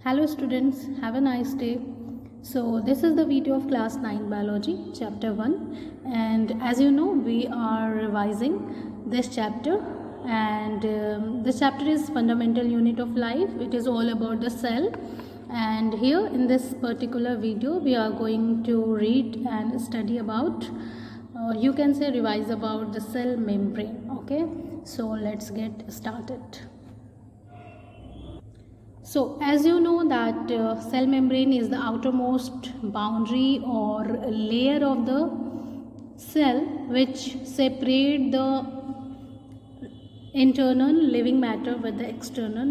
Hello students, have a nice day. So this is the video of class 9 biology chapter 1, and as you know we are revising this chapter, and this chapter is fundamental unit of life. It is all about the cell, and here in this particular video we are going to read and study about, you can say revise about the cell membrane. Okay, so let's get started. So as you know that cell membrane is the outermost boundary or layer of the cell which separate the internal living matter with the external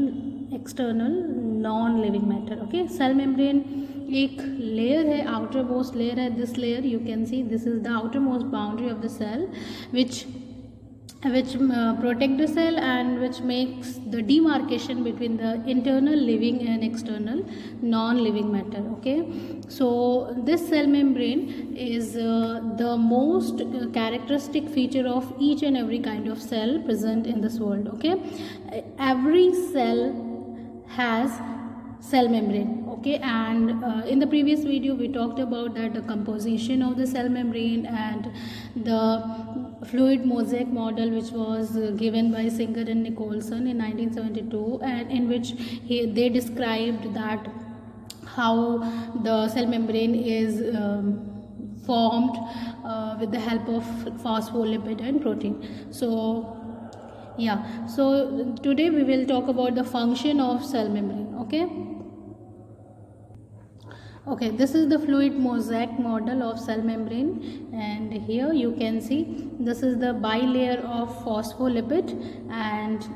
non living matter. Okay, cell membrane एक layer है, outermost layer है. This layer you can see, this is the outermost boundary of the cell which protect the cell and which makes the demarcation between the internal living and external non-living matter. Okay, so this cell membrane is the most characteristic feature of each and every kind of cell present in this world. Okay, every cell has cell membrane. Okay, and in the previous video we talked about that the composition of the cell membrane and the fluid mosaic model which was given by Singer and Nicholson in 1972, and in which they described that how the cell membrane is formed with the help of phospholipid and protein. So yeah, so today we will talk about the function of cell membrane. Okay, this is the fluid mosaic model of cell membrane, and here you can see this is the bilayer of phospholipid, and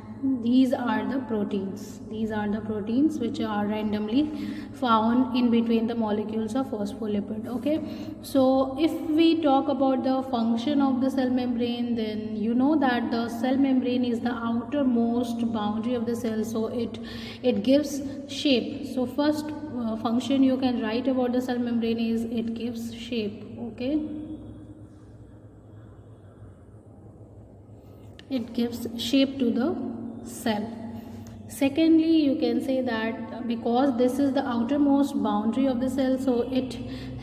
these are the proteins. These are the proteins which are randomly found in between the molecules of phospholipid. Okay, so if we talk about the function of the cell membrane, then you know that the cell membrane is the outermost boundary of the cell, so it gives shape. So first function you can write about the cell membrane is it gives shape. Okay, it gives shape to the cell. Secondly, you can say that because this is the outermost boundary of the cell, so it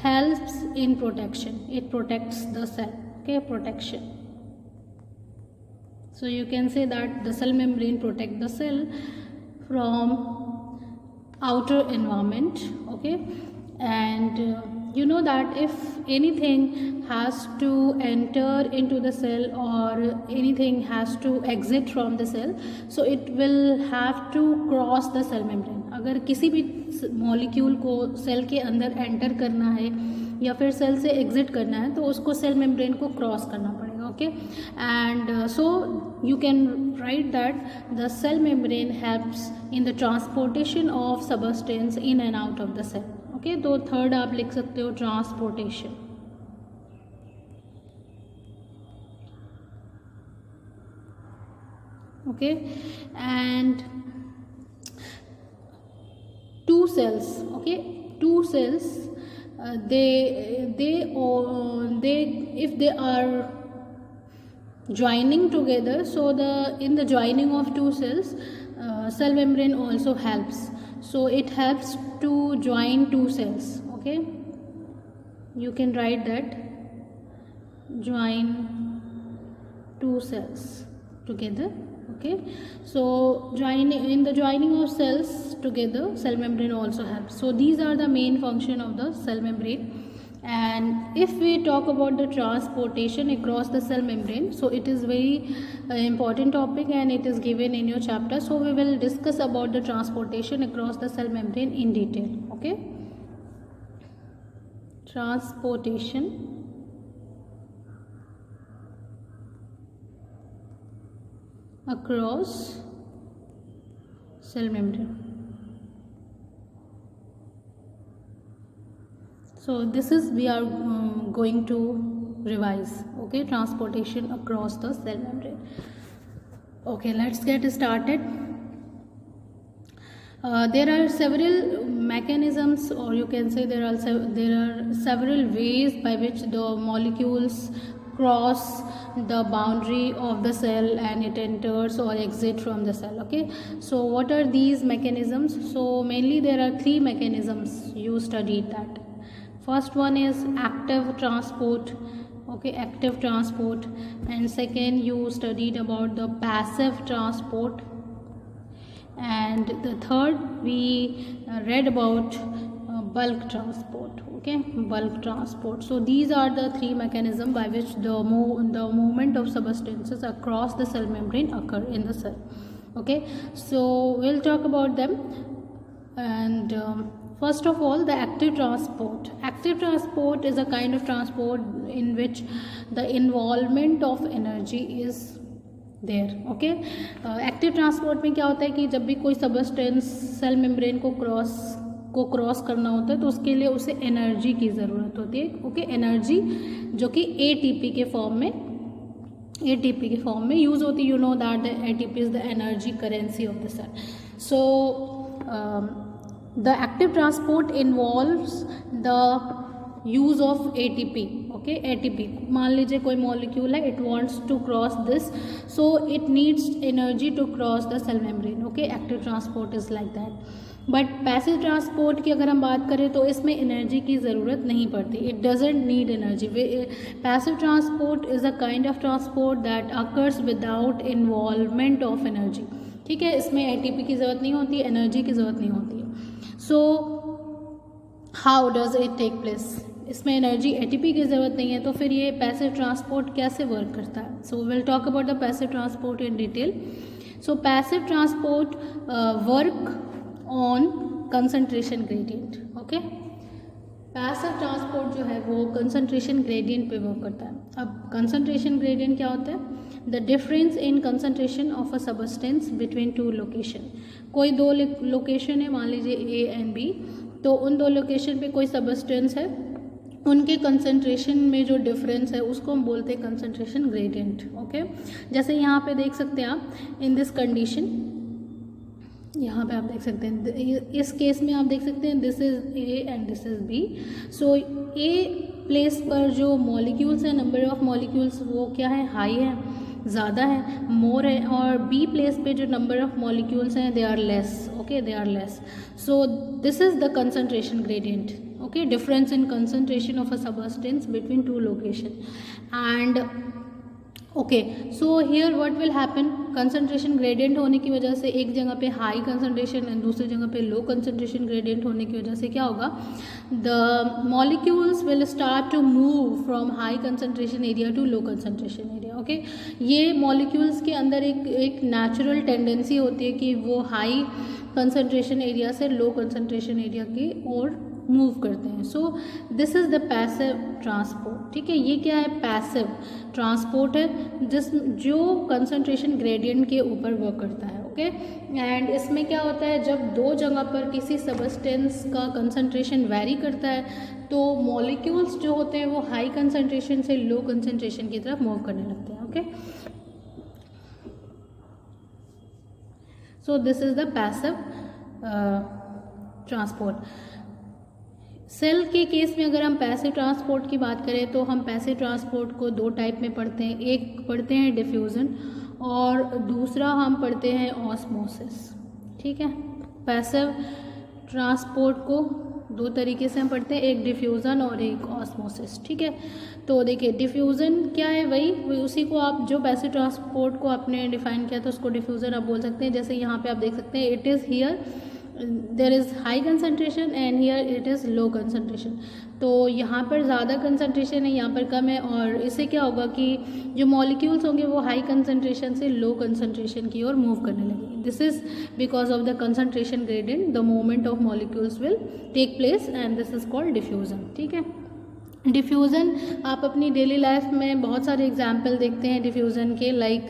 helps in protection. It protects the cell. Okay, protection. So you can say that the cell membrane protects the cell from outer environment. Okay, and you know that if anything has to enter into the cell or anything has to exit from the cell, so it will have to cross the cell membrane. अगर किसी भी molecule को cell के अंदर enter करना है या फिर सेल से एग्जिट करना है तो उसको सेल मेम्ब्रेन को क्रॉस करना पड़ेगा. Okay, and so you can write that the cell membrane helps in the transportation of substance in and out of the cell. Okay, तो थर्ड आप लिख सकते हो transportation. Okay, and two cells. Okay, two cells they if they are joining together, so in the joining of two cells, cell membrane also helps. So it helps to join two cells. Okay, you can write that join two cells together. Okay, so in the joining of cells together, cell membrane also helps. So these are the main function of the cell membrane. And if we talk about the transportation across the cell membrane, so it is very important topic and it is given in your chapter, so we will discuss about the transportation across the cell membrane in detail. Okay, transportation across cell membrane. So this is we are going to revise. Okay, transportation across the cell membrane. Okay, let's get started. There are several mechanisms, or you can say there are several ways by which the molecules cross the boundary of the cell and it enters or exit from the cell. Okay, so what are these mechanisms? So mainly there are three mechanisms you studied that. First one is active transport. Okay, active transport. And second you studied about the passive transport, and the third we read about bulk transport. Okay, bulk transport. So these are the three mechanisms by which the movement of substances across the cell membrane occur in the cell. Okay, so we'll talk about them. And first of all, the active transport. Active transport is a kind of transport in which the involvement of energy is there. Okay, active transport में क्या होता है कि जब भी कोई substance cell membrane को cross करना होता है तो उसके लिए उसे एनर्जी की ज़रूरत होती है. ओके, एनर्जी जो कि एटीपी के फॉर्म में यूज़ होती है. You know that the ATP is the energy currency of the cell. So the active transport involves the use of ATP. Okay, ATP मान लीजिए कोई मॉलिक्यूल है, it wants to cross this, so it needs energy to cross the cell membrane. Okay, active transport is like that. But passive transport की अगर हम बात करें तो इसमें एनर्जी की ज़रूरत नहीं पड़ती. It doesn't need energy. Passive transport is a kind of transport that occurs without involvement of energy. ठीक है, इसमें एटीपी की ज़रूरत नहीं होती, एनर्जी की ज़रूरत नहीं होती है. So how does it take place? इसमें एनर्जी एटीपी की ज़रूरत नहीं है, तो फिर ये पैसिव ट्रांसपोर्ट कैसे वर्क करता है? So will talk about the passive transport in detail. So passive transport work on concentration gradient. Okay, passive transport जो है वो कंसंट्रेशन ग्रेडियंट पे वर्क करता है. अब कंसंट्रेशन ग्रेडियंट क्या होता है? The difference in concentration of a substance between two location. कोई दो लोकेशन है, मान लीजिए ए एंड बी, तो उन दो लोकेशन पे कोई सबस्टेंस है, उनके कंसंट्रेशन में जो डिफरेंस है उसको हम बोलते हैं कंसंट्रेशन ग्रेडियंट. ओके, जैसे यहाँ पे देख सकते हैं आप, इन दिस कंडीशन, यहाँ पे आप देख सकते हैं, इस केस में आप देख सकते हैं this is A and this is B. So A place पर जो मॉलिक्यूल्स हैं, नंबर ऑफ मॉलिक्यूल्स वो क्या है? हाई है, ज़्यादा है, मोर है. और बी प्लेस पे जो नंबर ऑफ मॉलिक्यूल्स हैं they are less. Okay, they are less. So this is the concentration gradient. Okay, difference in concentration of a substance between two location. And okay, so here what will happen? concentration gradient होने की वजह से एक जगह पे high concentration और दूसरी जगह पे लो concentration gradient होने की वजह से क्या होगा? the molecules will start to move from high concentration area to low concentration area. okay, ये molecules के अंदर एक natural tendency होती है कि वो high concentration area से low concentration area की ओर मूव करते हैं. सो this is the passive transport. ठीक है, ये क्या है? पैसिव ट्रांसपोर्ट है जो कंसंट्रेशन ग्रेडियंट के ऊपर वर्क करता है. ओके, एंड इसमें क्या होता है, जब दो जगह पर किसी सबस्टेंस का कंसंट्रेशन वेरी करता है तो मॉलिक्यूल्स जो होते हैं वो हाई कंसंट्रेशन से लो कंसंट्रेशन की तरफ मूव करने लगते हैं. Okay, so this is the passive transport. Cell के केस में अगर हम पैसिव ट्रांसपोर्ट की बात करें तो हम पैसिव ट्रांसपोर्ट को दो टाइप में पढ़ते हैं. एक पढ़ते हैं डिफ्यूज़न और दूसरा हम पढ़ते हैं ऑस्मोसिस. ठीक है, पैसिव ट्रांसपोर्ट को दो तरीके से हम पढ़ते हैं, एक डिफ्यूज़न और एक ऑस्मोसिस. ठीक है, तो देखिए डिफ्यूज़न क्या है? वही उसी को आप जो पैसिव ट्रांसपोर्ट को आपने डिफाइन किया था उसको डिफ्यूज़न आप बोल सकते हैं. जैसे यहाँ पे आप देख सकते हैं, it is here there is high concentration and here it is low concentration. तो यहाँ पर ज़्यादा कंसनट्रेशन है, यहाँ पर कम है, और इससे क्या होगा कि जो मॉलिक्यूल्स होंगे वो हाई कंसनट्रेशन से लो कंसनट्रेशन की ओर मूव करने लगेंगे. This is because of the concentration gradient the movement of molecules will take place and this is called diffusion. ठीक है, डिफ्यूज़न आप अपनी डेली लाइफ में बहुत सारे एग्जाम्पल देखते हैं डिफ्यूज़न के. लाइक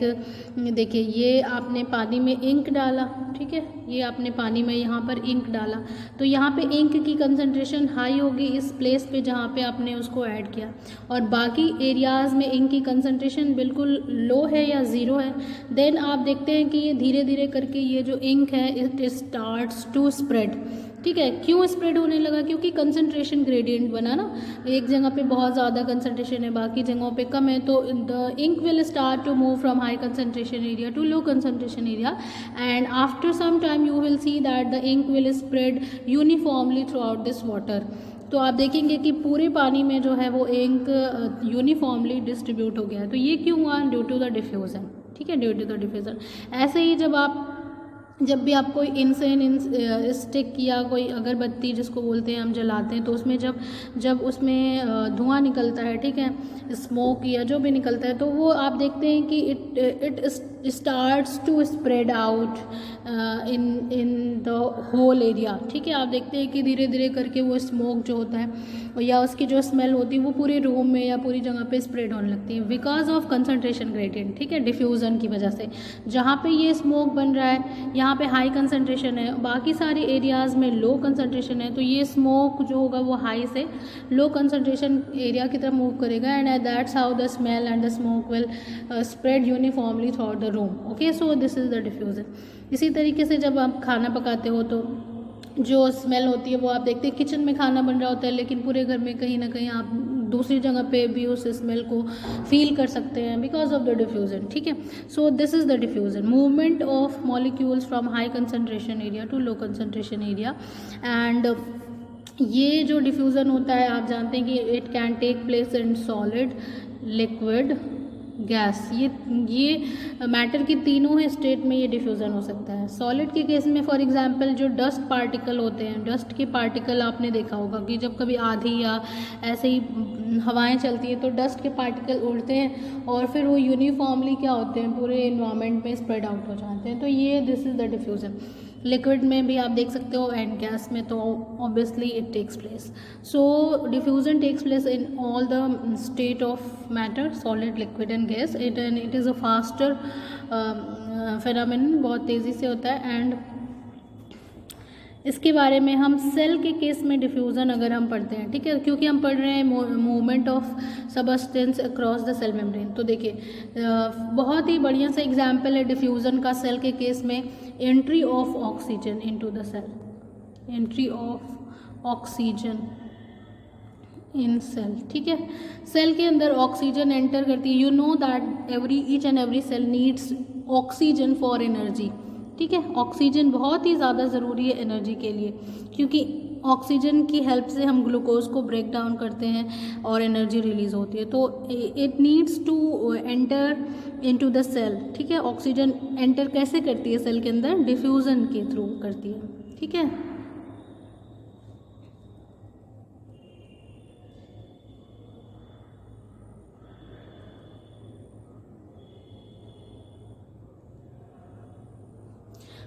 देखिए, ये आपने पानी में इंक डाला. ठीक है, ये आपने पानी में यहाँ पर इंक डाला, तो यहाँ पे इंक की कंसंट्रेशन हाई होगी इस प्लेस पे जहाँ पे आपने उसको ऐड किया, और बाकी एरियाज़ में इंक की कंसंट्रेशन बिल्कुल लो है या ज़ीरो है. देन आप देखते हैं कि ये धीरे धीरे करके ये जो इंक है इट स्टार्ट्स टू स्प्रेड. ठीक है। क्यों स्प्रेड होने लगा? क्योंकि कंसंट्रेशन ग्रेडियंट बना ना, एक जगह पे बहुत ज़्यादा कंसंट्रेशन है, बाकी जगहों पे कम है, तो the ink will start to move from high concentration area to low concentration area, and after some time you will see that the ink will spread uniformly throughout this water. तो आप देखेंगे कि पूरे पानी में जो है वो इंक यूनिफॉर्मली डिस्ट्रीब्यूट हो गया है। तो ये क्यों हुआ? ड्यू टू द डिफ्यूज़न, ठीक है, ड्यू टू द डिफ्यूज़न। ऐसे ही जब भी आप कोई इंसेन स्टिक या कोई अगरबत्ती जिसको बोलते हैं हम जलाते हैं, तो उसमें जब उसमें धुआं निकलता है, ठीक है, स्मोक या जो भी निकलता है, तो वो आप देखते हैं कि it starts to spread out in the whole area, ठीक है। आप देखते हैं कि धीरे धीरे करके वो स्मोक जो होता है या उसकी जो स्मेल होती है वो पूरे रूम में या पूरी जगह पे स्प्रेड होने लगती है, बिकॉज ऑफ कंसंट्रेशन ग्रेडियंट, ठीक है, डिफ्यूज़न की वजह से। जहाँ पे ये स्मोक बन रहा है यहाँ पे हाई कंसंट्रेशन है, बाकी सारे एरियाज़ में लो कंसंट्रेशन है, तो ये स्मोक जो होगा वो हाई से लो कंसंट्रेशन एरिया की तरफ मूव करेगा, and that's how the smell and the smoke will spread uniformly through out the room. Okay, so this is the diffusion. इसी तरीके से जब आप खाना पकाते हो तो जो स्मेल होती है वो आप देखते हैं किचन में खाना बन रहा होता है, लेकिन पूरे घर में कहीं ना कहीं आप दूसरी जगह पे भी उस स्मेल को फील कर सकते हैं बिकॉज ऑफ द डिफ्यूज़न, ठीक है। So this is the diffusion, movement of molecules from high concentration area to low concentration area. And ये जो डिफ्यूज़न होता है आप जानते हैं कि it can take place in solid, liquid, gas. ये मैटर की तीनों ही स्टेट में ये डिफ्यूज़न हो सकता है। सॉलिड के केस में फॉर एग्जांपल जो डस्ट पार्टिकल होते हैं, डस्ट के पार्टिकल आपने देखा होगा कि जब कभी आधी या ऐसे ही हवाएं चलती हैं तो डस्ट के पार्टिकल उड़ते हैं और फिर वो यूनिफॉर्मली क्या होते हैं पूरे इन्वायरमेंट में स्प्रेड आउट हो जाते हैं, तो ये this is the diffusion. Liquid में भी आप देख सकते हो एंड गैस में तो obviously it takes place. So diffusion takes place in all the state of matter, solid, liquid and gas. It is a faster phenomenon, बहुत तेज़ी से होता है। एंड इसके बारे में हम सेल के केस में डिफ्यूज़न अगर हम पढ़ते हैं, ठीक है, क्योंकि हम पढ़ रहे हैं movement of substance across the cell membrane. तो देखिए बहुत ही बढ़िया सा एग्जाम्पल है डिफ्यूज़न का सेल के केस में, entry of oxygen into the cell, entry of oxygen in cell, ठीक है। सेल के अंदर ऑक्सीजन एंटर करती है। You know that each and every cell needs oxygen for energy, ठीक है। ऑक्सीजन बहुत ही ज़्यादा ज़रूरी है एनर्जी के लिए, क्योंकि ऑक्सीजन की हेल्प से हम ग्लूकोज को ब्रेक डाउन करते हैं और एनर्जी रिलीज होती है। तो it needs to enter into the cell, ठीक है। ऑक्सीजन एंटर कैसे करती है सेल के अंदर? डिफ्यूज़न के थ्रू करती है, ठीक है।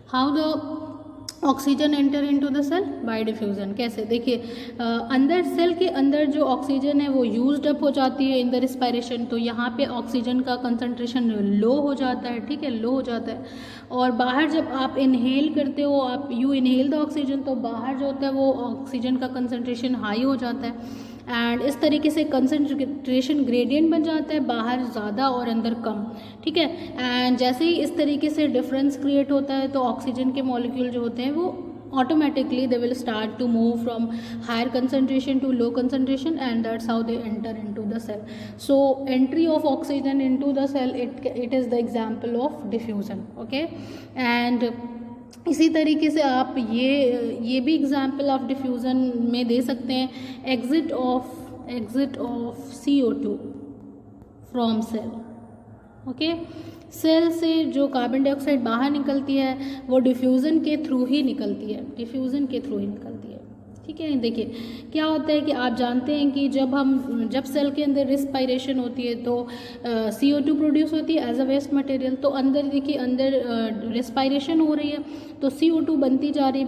How the oxygen enter into the cell? By diffusion. कैसे? देखिए अंदर सेल के अंदर जो ऑक्सीजन है वो यूज्ड अप हो जाती है इन द रिस्पायरेशन, तो यहाँ पे ऑक्सीजन का कंसंट्रेशन लो हो जाता है, ठीक है, लो हो जाता है। और बाहर जब आप इनहेल करते हो, आप यू इनहेल द ऑक्सीजन, तो बाहर जो होता है वो ऑक्सीजन का कंसंट्रेशन हाई हो जाता है, एंड इस तरीके से कंसंट्रेशन ग्रेडियंट बन जाता है, बाहर ज़्यादा और अंदर कम, ठीक है। एंड जैसे ही इस तरीके से डिफरेंस क्रिएट होता है तो ऑक्सीजन के मॉलिक्यूल जो होते हैं वो automatically they will start to move from higher concentration to low concentration, and that's how they enter into the cell. So entry of oxygen into the cell, it is the example of diffusion, okay। and इसी तरीके से आप ये भी example of diffusion में दे सकते हैं, exit of CO2 from cell, okay. Cell से जो कार्बन डाइऑक्साइड बाहर निकलती है वो डिफ्यूज़न के थ्रू ही निकलती है, डिफ्यूज़न के थ्रू ही निकलती है, ठीक है। देखिए क्या होता है कि आप जानते हैं कि जब सेल के अंदर रिस्पायरेशन होती है तो CO2 प्रोड्यूस होती है एज अ वेस्ट मटेरियल। तो अंदर देखिए अंदर रिस्पायरेशन हो रही है तो CO2 बनती जा रही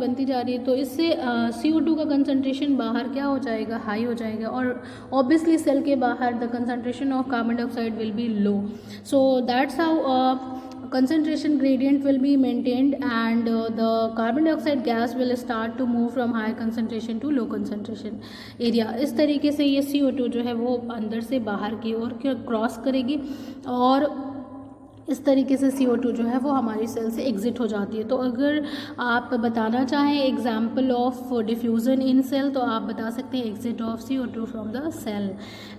है, तो इससे CO2 का कंसंट्रेशन बाहर क्या हो जाएगा? हाई हो जाएगा, और ऑब्वियसली सेल के बाहर the concentration of carbon dioxide will be low. So that's how concentration gradient will be maintained, and the carbon dioxide gas will start to move from high concentration to low concentration area। इस तरीके से ये CO2 जो है वो अंदर से बाहर की ओर क्रॉस करेगी और इस तरीके से CO2 जो है वो हमारी सेल से एग्जिट हो जाती है। तो अगर आप बताना चाहें example of diffusion in cell, तो आप बता सकते हैं exit of CO2 from the cell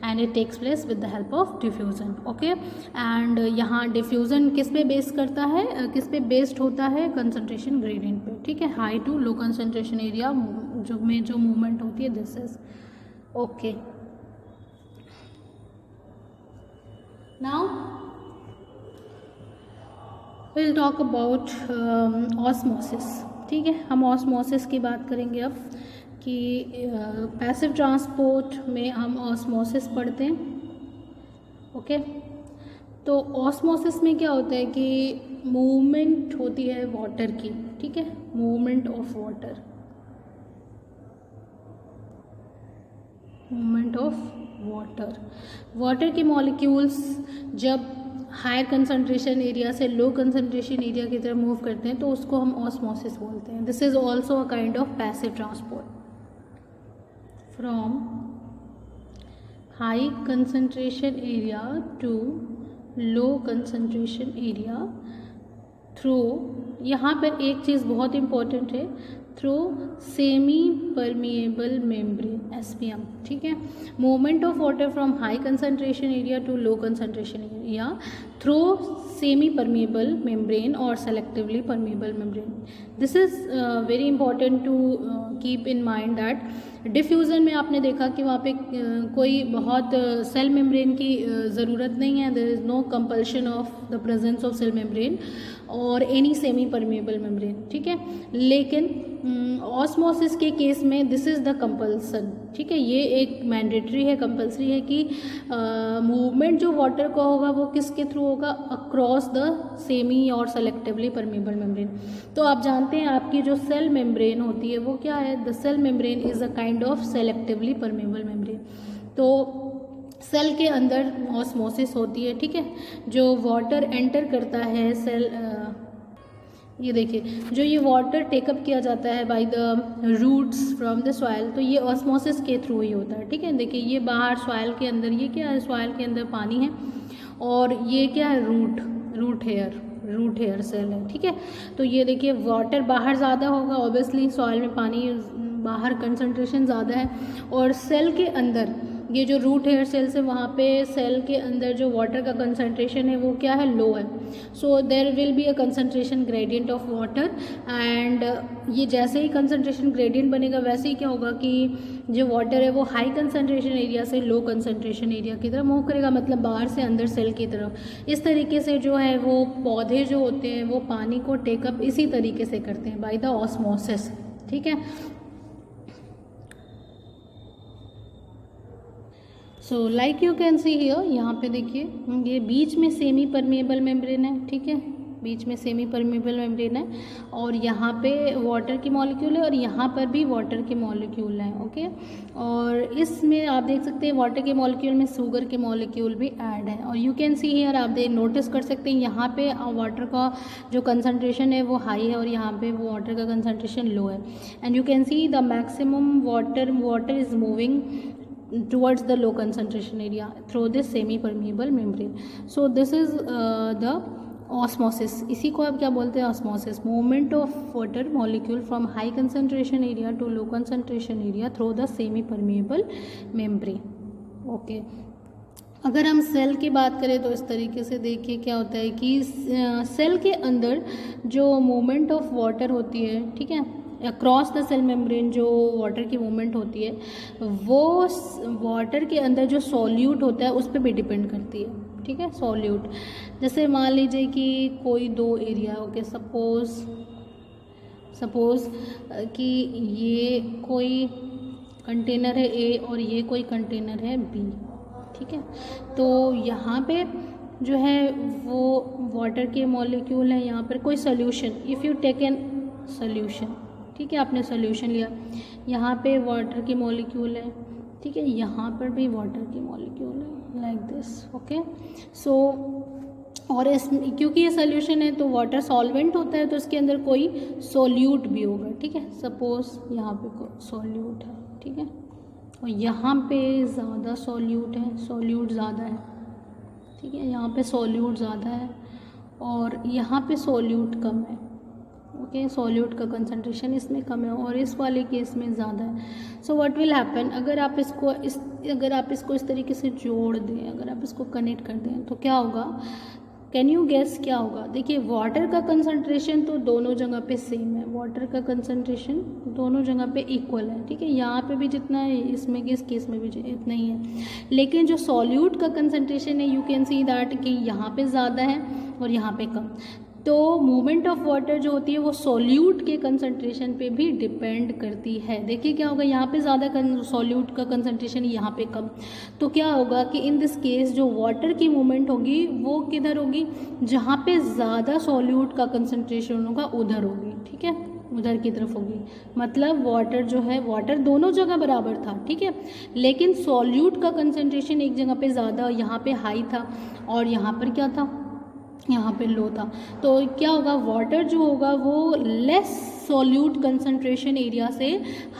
and it takes place with the help of diffusion. Okay, and यहाँ डिफ्यूज़न किस पे बेस करता है, किस पे बेस्ड होता है, कंसंट्रेशन ग्रेडियंट पे। ठीक है, high to low concentration area जो मूवमेंट होती है, this is okay. Now will talk about osmosis. ठीक है, हम ऑस्मोसिस की बात करेंगे अब कि पैसिव ट्रांसपोर्ट में हम ऑस्मोसिस पढ़ते हैं। ओके, तो ऑस्मोसिस में क्या होता है कि मूवमेंट होती है वाटर की। ठीक है, movement of water, movement of water के मॉलिक्यूल्स जब हायर कंसंट्रेशन एरिया से लो कंसंट्रेशन एरिया की तरफ मूव करते हैं तो उसको हम ऑस्मोसिस बोलते हैं। This is also a kind of passive transport from high concentration area to low concentration area through, यहाँ पर एक चीज़ बहुत इम्पॉर्टेंट है, through semi permeable membrane SPM। ठीक है, movement of water from high concentration area to low concentration area through semi permeable membrane और selectively permeable membrane. This is very important to keep in mind that diffusion में आपने देखा कि वहाँ पे कोई बहुत सेल मेम्ब्रेन की ज़रूरत नहीं है, there is no compulsion of the presence of cell membrane और एनी सेमी परमिएबल मेम्ब्रेन। ठीक है, लेकिन ऑस्मोसिस के केस में दिस इज़ द कंपल्सन। ठीक है, ये एक मैंडेटरी है, कंपल्सरी है कि मूवमेंट जो वाटर का होगा वो किसके थ्रू होगा, अक्रॉस द सेमी और सेलेक्टिवली परमिएबल मेम्ब्रेन। तो आप जानते हैं आपकी जो सेल मेम्ब्रेन होती है वो क्या है, the cell membrane is a kind of selectively permeable membrane. तो सेल के अंदर ऑस्मोसिस होती है। ठीक है, जो वाटर एंटर करता है सेल, ये देखिए जो ये वाटर टेकअप किया जाता है by the roots from the soil, तो ये ऑस्मोसिस के थ्रू ही होता है। ठीक है, देखिए ये बाहर सॉइल के अंदर, ये क्या है, सॉइल के अंदर पानी है और ये क्या है, रूट हेयर सेल है। ठीक है, तो ये देखिए वाटर बाहर ज़्यादा होगा, ऑब्वियसली सॉइल में पानी बाहर कंसंट्रेशन ज़्यादा है, और सेल के अंदर ये जो रूट हेयर सेल्स है वहाँ पे सेल के अंदर जो वाटर का कंसंट्रेशन है वो क्या है, लो है। So there will be a concentration gradient of water and ये जैसे ही कंसंट्रेशन ग्रेडियंट बनेगा वैसे ही क्या होगा कि जो वाटर है वो हाई कंसंट्रेशन एरिया से लो कंसंट्रेशन एरिया की तरफ मूव करेगा, मतलब बाहर से अंदर सेल की तरफ। इस तरीके से जो है वो पौधे जो होते हैं वो पानी को टेकअप इसी तरीके से करते हैं, बाय द ऑस्मोसिस। ठीक है, so like you can see here, यहाँ पे देखिए ये बीच में सेमी परमिएबल मेम्ब्रेन है। ठीक है, बीच में सेमी परमिएबल मेम्ब्रेन है और यहाँ पे वाटर की मॉलिक्यूल है और यहाँ पर भी वाटर के मॉलिक्यूल हैं। ओके, और इसमें आप देख सकते हैं वाटर के मॉलिक्यूल में शुगर के मॉलिक्यूल भी ऐड है। और यू कैन सी हियर, आप नोटिस कर सकते हैं यहाँ पे वाटर का जो कंसंट्रेशन है वो हाई है और यहाँ पे वो वाटर का कंसंट्रेशन लो है। And you can see the maximum water is moving towards the low concentration area through this semi permeable membrane. So this is the osmosis. इसी को आप क्या बोलते हैं, osmosis, movement of water molecule from high concentration area to low concentration area through the semi permeable membrane. Okay, अगर हम cell की बात करें तो इस तरीके से देखिए क्या होता है कि सेल के अंदर जो मूवमेंट ऑफ वाटर होती है, ठीक है, अक्रॉस द सेल मेम्ब्रेन जो वाटर की मूवमेंट होती है वो वाटर के अंदर जो सॉल्यूट होता है उस पर भी डिपेंड करती है। ठीक है, सॉल्यूट, जैसे मान लीजिए कि कोई दो एरिया, ओके, सपोज कि ये कोई कंटेनर है A और ये कोई कंटेनर है B। ठीक है, तो यहाँ पे जो है वो वाटर के मॉलिक्यूल है, यहाँ पर कोई solution, if you take an solution, ठीक है, आपने सोल्यूशन लिया, यहाँ पे वाटर की मॉलिक्यूल है, ठीक है, यहाँ पर भी वाटर की मॉलिक्यूल है, लाइक दिस। ओके, सो और इस क्योंकि ये सोल्यूशन है तो वाटर सॉल्वेंट होता है तो इसके अंदर कोई सोल्यूट भी होगा। ठीक है, सपोज यहाँ पे कोई सोल्यूट है, ठीक है, और यहाँ पे ज़्यादा सोल्यूट है, सोल्यूट ज़्यादा है। ठीक है, यहाँ पे सोल्यूट ज़्यादा है और यहाँ पे सोल्यूट कम है, ओके, सोल्यूट का कंसंट्रेशन इसमें कम है और इस वाले केस में ज़्यादा है। सो व्हाट विल हैपन, अगर आप इसको इस तरीके से जोड़ दें, अगर आप इसको कनेक्ट कर दें तो क्या होगा, कैन यू गेस क्या होगा? देखिए वाटर का कंसंट्रेशन तो दोनों जगह पे सेम है, वाटर का कंसंट्रेशन दोनों जगह पे इक्वल है, ठीक है, यहाँ पे भी जितना है इसमें इस केस में भी इतना ही है, लेकिन जो सॉल्यूट का कंसंट्रेशन है यू कैन सी दैट कि यहाँ पे ज़्यादा है और यहाँ पे कम। तो मूवमेंट ऑफ वाटर जो होती है वो सॉल्यूट के कंसंट्रेशन पे भी डिपेंड करती है। देखिए क्या होगा, यहाँ पे ज़्यादा सॉल्यूट का कंसंट्रेशन, यहाँ पे कम, तो क्या होगा कि इन दिस केस जो वाटर की मूवमेंट होगी वो किधर होगी, जहाँ पे ज़्यादा सॉल्यूट का कंसंट्रेशन होगा उधर होगी, ठीक है, उधर की तरफ होगी। मतलब वाटर जो है, वाटर दोनों जगह बराबर था, ठीक है, लेकिन सॉल्यूट का कंसंट्रेशन एक जगह पे ज़्यादा, यहाँ पे हाई था और यहाँ पर क्या था, यहाँ पे लो था। तो क्या होगा, वाटर जो होगा वो लेस सॉल्यूट कंसंट्रेशन एरिया से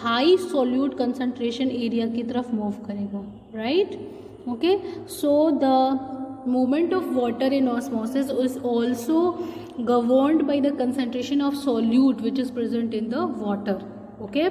हाई सॉल्यूट कंसंट्रेशन एरिया की तरफ मूव करेगा, right, okay. So the movement of water in osmosis is also governed by the concentration of solute which is present in the water, okay.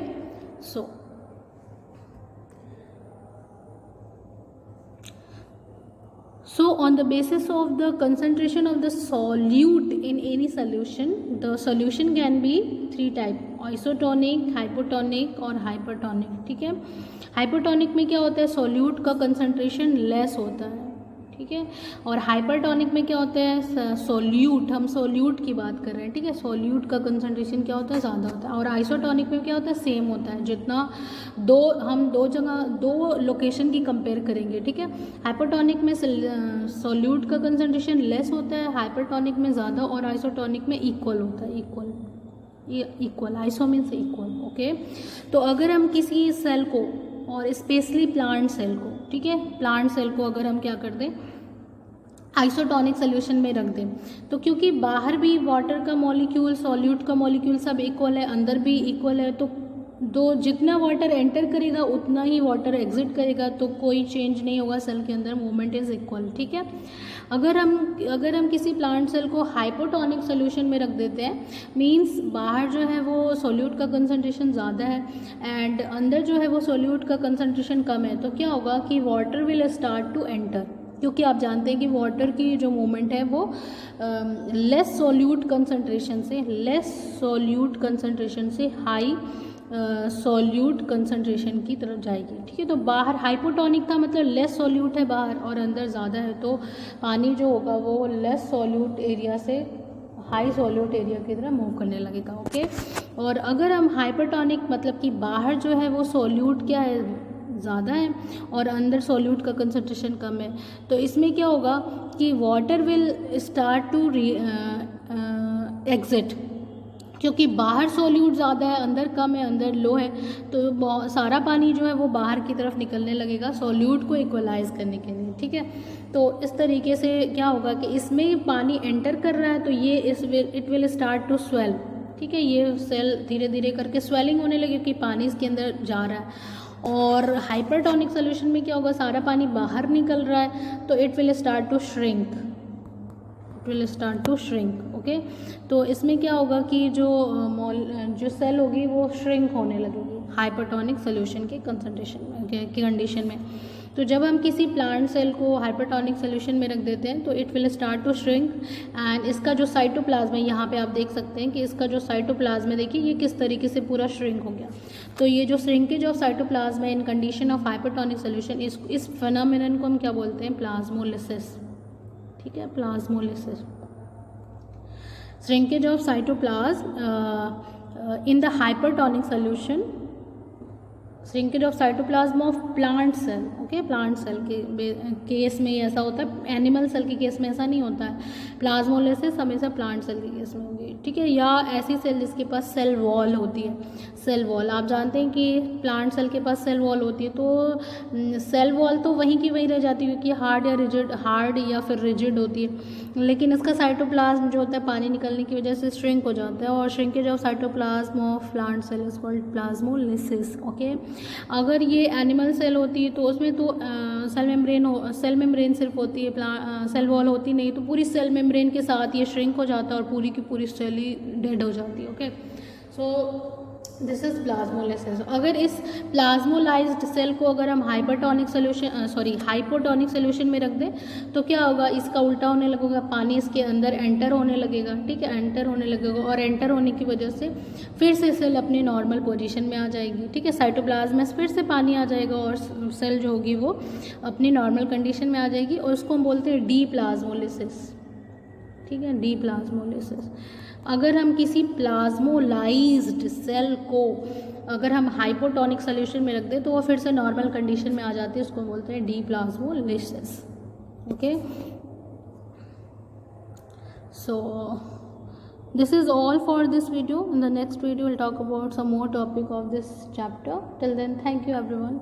So on the basis of the concentration of the solute in any solution, the solution can be three type, isotonic, hypotonic और hypertonic, ठीक है। hypotonic में क्या होता है, solute का concentration less होता है, ठीक है, और हाइपरटोनिक में क्या होता है, सोल्यूट, हम सोल्यूट की बात कर रहे हैं, ठीक है, सोल्यूट का कंसंट्रेशन क्या होता है, ज़्यादा होता है, और आइसोटोनिक में क्या होता है, सेम होता है, जितना हम दो जगह दो लोकेशन की कंपेयर करेंगे, ठीक है। हाइपरटोनिक में सोल्यूट का कंसंट्रेशन लेस होता है, हाइपरटोनिक में ज़्यादा, और आइसोटोनिक में इक्वल होता है, equal, iso means equal, okay. तो अगर हम किसी सेल को, और स्पेशली प्लांट सेल को, ठीक है, प्लांट सेल को अगर हम क्या कर दें, आइसोटोनिक सोल्यूशन में रख दें, तो क्योंकि बाहर भी वाटर का मॉलिक्यूल, सॉल्यूट का मॉलिक्यूल सब इक्वल है, अंदर भी इक्वल है, तो जितना वाटर एंटर करेगा उतना ही वाटर एग्जिट करेगा, तो कोई चेंज नहीं होगा सेल के अंदर, मूवमेंट इज इक्वल, ठीक है। अगर हम किसी प्लांट सेल को हाइपोटोनिक सोल्यूशन में रख देते हैं, मींस बाहर जो है वो सॉल्यूट का कंसंट्रेशन ज़्यादा है एंड अंदर जो है वो सॉल्यूट का कंसंट्रेशन कम है, तो क्या होगा कि water will start to enter, क्योंकि आप जानते हैं कि वाटर की जो मूवमेंट है वो लेस सॉल्यूट कंसंट्रेशन से हाई सॉल्यूट कंसंट्रेशन की तरफ जाएगी, ठीक है। तो बाहर हाइपोटोनिक था, मतलब लेस सॉल्यूट है बाहर और अंदर ज़्यादा है, तो पानी जो होगा वो लेस सॉल्यूट एरिया से हाई सॉल्यूट एरिया की तरफ मूव करने लगेगा, ओके। और अगर हम हाइपरटोनिक, मतलब कि बाहर जो है वो सॉल्यूट क्या है, ज़्यादा है और अंदर सॉल्यूट का कंसंट्रेशन कम है, तो इसमें क्या होगा कि water will start to exit, क्योंकि बाहर सॉल्यूट ज़्यादा है, अंदर कम है, अंदर लो है, तो सारा पानी जो है वो बाहर की तरफ निकलने लगेगा सॉल्यूट को इक्वलाइज करने के लिए, ठीक है। तो इस तरीके से क्या होगा कि इसमें पानी एंटर कर रहा है, तो ये it will start to swell, ठीक है, ये सेल धीरे धीरे करके स्वेलिंग होने लगे कि पानी इसके अंदर जा रहा है। और हाइपरटोनिक सोल्यूशन में क्या होगा, सारा पानी बाहर निकल रहा है, तो it will start to shrink, okay. तो इसमें क्या होगा कि जो सेल होगी वो श्रिंक होने लगेगी हाइपरटोनिक सोल्यूशन के कंडीशन में। तो जब हम किसी प्लांट सेल को हाइपरटोनिक सोल्यूशन में रख देते हैं तो it will start to shrink and इसका जो साइटोप्लाज्म है, यहाँ पे आप देख सकते हैं कि इसका जो साइटोप्लाज्म है, देखिए ये किस तरीके से पूरा श्रिंक हो गया। तो ये जो श्रिंकेज ऑफ साइटोप्लाज्म है in condition of hypertonic solution, इस फिनोमेनन को हम क्या बोलते हैं, प्लाज्मोलिसिस, ठीक है, plasmolysis. Shrinkage of cytoplasm in the hypertonic solution, shrinkage of cytoplasm of plant cell, okay. Plant cell के केस में ऐसा होता है, एनिमल सेल के केस में ऐसा नहीं होता है। प्लाज्मोलिसिस हमेशा प्लांट सेल के केस में होगी, ठीक है, या ऐसी सेल जिसके पास सेल वॉल होती है। सेल वॉल आप जानते हैं कि प्लांट सेल के पास सेल वॉल होती है, तो सेल वॉल तो वहीं की वहीं रह जाती है क्योंकि हार्ड या फिर रिजिड होती है, लेकिन इसका साइटोप्लाज्म जो होता है पानी निकलने की वजह से श्रिंक हो जाता है, और shrinkage of cytoplasm of plant cell is called plasmolysis, okay. अगर ये एनिमल सेल होती है तो उसमें तो सेल मेम्ब्रेन सिर्फ होती है, सेल वॉल होती नहीं, तो पूरी सेल मेम्ब्रेन के साथ ये श्रिंक हो जाता है और पूरी की पूरी सेल ही डेड हो जाती है। Okay, so this is plasmolysis. अगर इस प्लाज्मोलाइज्ड सेल को अगर हम हाइपोटोनिक सोल्यूशन में रख दें तो क्या होगा, इसका उल्टा होने लगेगा, पानी इसके अंदर एंटर होने लगेगा, ठीक है, एंटर होने लगेगा, और एंटर होने की वजह से फिर से सेल अपनी नॉर्मल पोजीशन में आ जाएगी, ठीक है, साइटोप्लाज्म में फिर से पानी आ जाएगा और सेल जो होगी वो अपनी नॉर्मल कंडीशन में आ जाएगी, और उसको हम बोलते हैं डीप्लाज्मोलिसिस, ठीक है, डीप्लाज्मोलिसिस। अगर हम किसी प्लाज्मोलाइज्ड सेल को अगर हम हाइपोटोनिक सोल्यूशन में रख दें तो वो फिर से नॉर्मल कंडीशन में आ जाती है, उसको बोलते हैं deplasmolysis. Okay, so this is all for this video. In the next video we'll talk about some more topic of this chapter. Till then, thank you everyone.